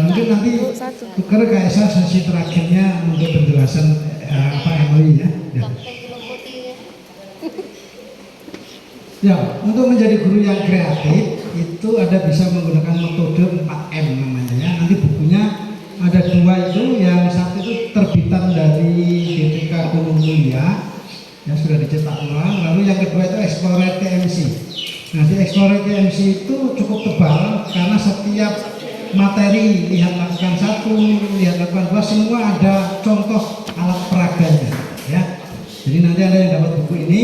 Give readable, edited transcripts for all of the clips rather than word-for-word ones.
mungkin nanti tuker kayak sesi terakhirnya untuk penjelasan apa MOI ya. Ya, untuk menjadi guru yang kreatif itu ada bisa menggunakan metode 4M namanya ya. Nanti bukunya ada 2 itu, yang satu itu terbitan dari GTK Gunung Mulia yang sudah dicetak ulang, lalu yang kedua itu Explorer TMC. Nah, di Explorer TMC itu cukup tebal karena setiap materi lihat lakukan 1, lihat lakukan 2 semua ada contoh alat peraganya ya. Jadi nanti ada yang dapat buku ini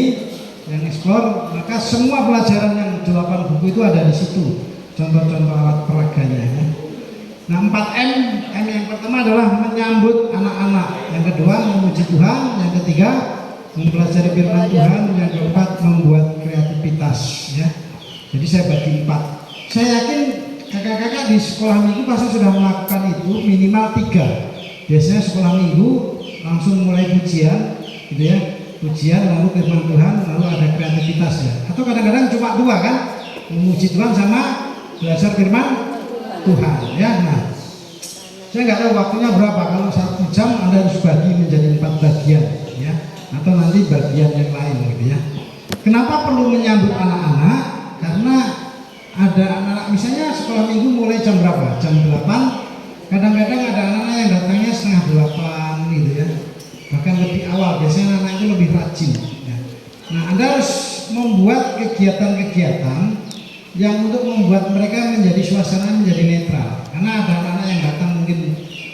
yang explore, maka semua pelajaran yang 8 buku itu ada di situ, contoh-contoh alat peraganya ya. Nah, 4M, M yang pertama adalah menyambut anak-anak, yang kedua memuji Tuhan, yang ketiga mempelajari firman Tuhan, yang keempat membuat kreativitas ya. Jadi saya bagi 4. Saya yakin kakak-kakak di sekolah minggu pasti sudah melakukan itu minimal 3. Biasanya sekolah minggu langsung mulai pujian gitu ya, pujian lalu firman Tuhan lalu ada kreativitas ya. Atau kadang-kadang cuma 2 kan, memuji Tuhan sama belajar firman Tuhan ya. Nah, saya nggak tahu waktunya berapa, kalau 1 jam Anda harus bagi menjadi 4 bagian ya, atau nanti bagian yang lain gitu ya. Kenapa perlu menyambut anak-anak? Karena ada anak-anak misalnya sekolah minggu mulai jam berapa? Jam 8. Kadang-kadang ada anak-anak yang datangnya setengah 8 gitu ya, bahkan lebih awal. Biasanya anak itu lebih rajin ya. Nah, Anda harus membuat kegiatan-kegiatan yang untuk membuat mereka menjadi suasana menjadi netral. Karena ada anak-anak yang datang mungkin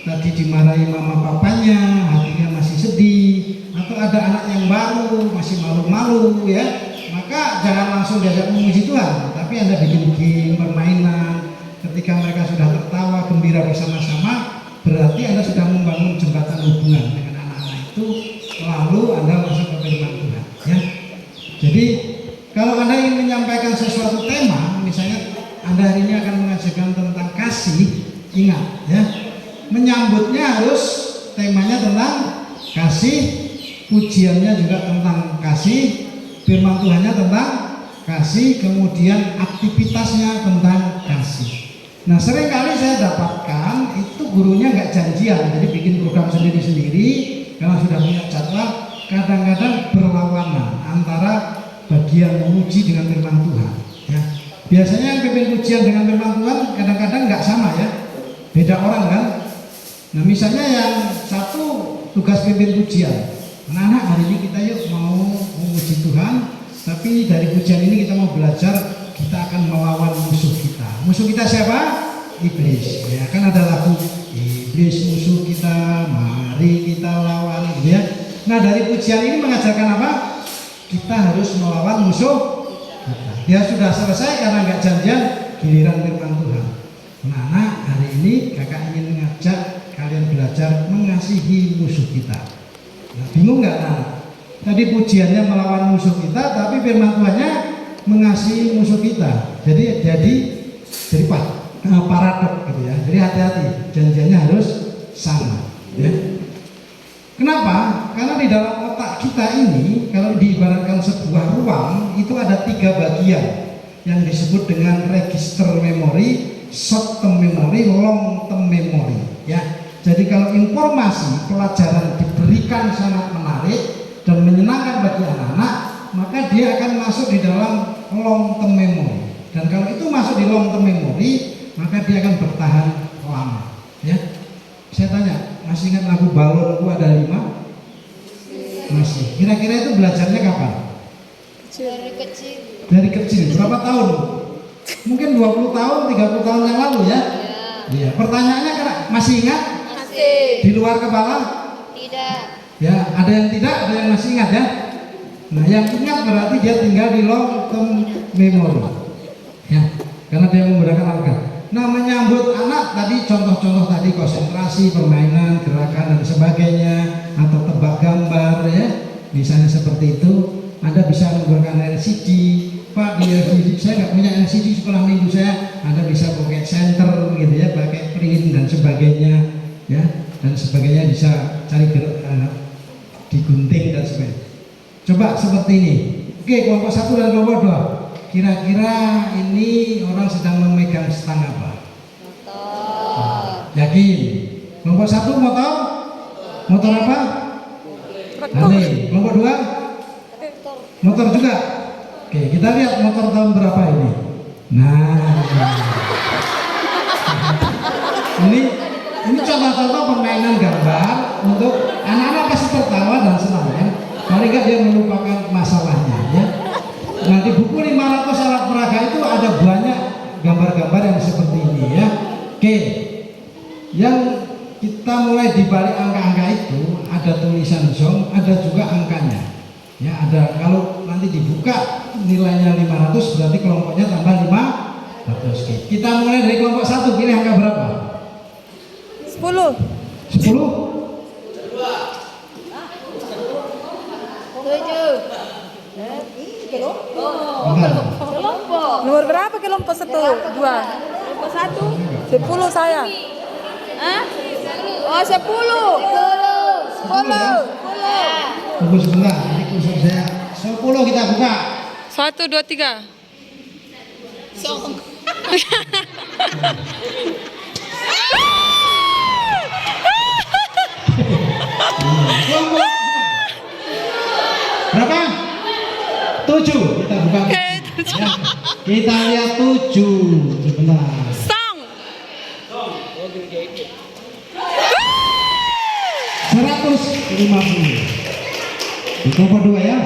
tadi dimarahi mama papanya, hatinya masih sedih, atau ada anak yang baru masih malu-malu ya, maka jangan langsung diajak memuji Tuhan, tapi Anda bikin game, permainan. Ketika mereka sudah tertawa gembira bersama-sama, berarti Anda sudah membangun jembatan hubungan dengan anak-anak itu, lalu Anda masuk ke firman Tuhan ya. Jadi kalau Anda ingin menyampaikan sesuatu tema, misalnya Anda hari ini akan mengajarkan tentang kasih, ingat ya, menyambutnya harus temanya tentang kasih, pujiannya juga tentang kasih, firman Tuhannya tentang kasih, kemudian aktivitasnya tentang kasih. Nah, seringkali saya dapatkan itu gurunya nggak janjian, jadi bikin program sendiri-sendiri karena sudah punya jadwal, kadang-kadang berlawanan antara bagian memuji dengan firman Tuhan ya. Biasanya yang pimpin pujian dengan firman Tuhan kadang-kadang nggak sama ya, beda orang kan. Nah, misalnya yang satu tugas pimpin pujian, anak-anak hari ini kita yuk mau memuji Tuhan, tapi dari pujian ini kita mau belajar, kita akan melawan musuh kita. Musuh kita siapa? Iblis ya, kan ada lagu iblis musuh kita, mari kita lawan gitu ya. Nah, dari pujian ini mengajarkan apa? Kita harus melawan musuh kita. Dia sudah selesai karena nggak janjian, giliran firman Tuhan. Nah, hari ini kakak ingin mengajak kalian belajar mengasihi musuh kita. Nah, bingung nggak? Nah, tadi pujiannya melawan musuh kita, tapi firman Tuhannya mengasihi musuh kita. Jadi paradok gitu ya. Jadi hati-hati, janjiannya harus sama ya. Kenapa? Karena di dalam otak kita ini, kalau diibaratkan sebuah ruang, itu ada 3 bagian yang disebut dengan register memori, short term memory, long term memory ya. Jadi kalau informasi pelajaran diberikan sangat menarik dan menyenangkan bagi anak-anak, maka dia akan masuk di dalam long term memory. Dan kalau itu masuk di long term memory, maka dia akan bertahan lama ya. Saya tanya, masih ingat lagu Balonku Ada 5? Masih. Kira-kira itu belajarnya kapan? Dari kecil. Dari kecil. Berapa tahun? Mungkin 20 tahun, 30 tahun yang lalu ya? Iya. Pertanyaannya masih ingat? Masih. Di luar kepala? Tidak. Ya, ada yang tidak, ada yang masih ingat ya? Nah, yang ingat berarti dia tinggal di long term memory ya, karena dia menggunakan alga. Nah, menyambut anak tadi, contoh-contoh tadi konsentrasi, permainan, gerakan dan sebagainya, atau tebak gambar ya, misalnya seperti itu. Anda bisa menggunakan LCD. Pak, di LCD saya nggak punya LCD sekolah minggu saya. Anda bisa pakai center gitu ya, pakai print dan sebagainya ya, dan sebagainya, bisa cari digunting dan sebagainya. Coba seperti ini. Oke, kelompok 1 dan kelompok 2. Kira-kira ini orang sedang memegang stang apa? Motor. Yakin. Kelompok 1 motor? Motor apa? Harley. Kelompok 2? Motor juga? Oke, kita lihat motor tahun berapa ini. Nah, ini contoh-contoh permainan gambar untuk anak-anak pasti tertawa dan senang ya. Paling nggak dia melupakan masalahnya ya. Nah di buku 500 alat peraga itu ada banyak gambar-gambar yang seperti ini ya. Oke, yang kita mulai di balik angka-angka itu ada tulisan zong, ada juga angkanya. Ya ada, kalau nanti dibuka nilainya 500 berarti kelompoknya tambah 500. Oke. Kita mulai dari kelompok 1, pilih angka berapa? 10. 10? 7. Bentar. Kelompok. Nomor berapa kelompok 1? 2. Kelompok 1. 10 saya. Hah? Oh 10. 10. Tunggu sebentar, ini kursor saya 10 kita buka. 1, 2, 3. Song. Kelompok berapa? 7. Kita buka. Oke, Ya, kita lihat 7. Sebentar. Song. 150. Di kelompok 2 ya.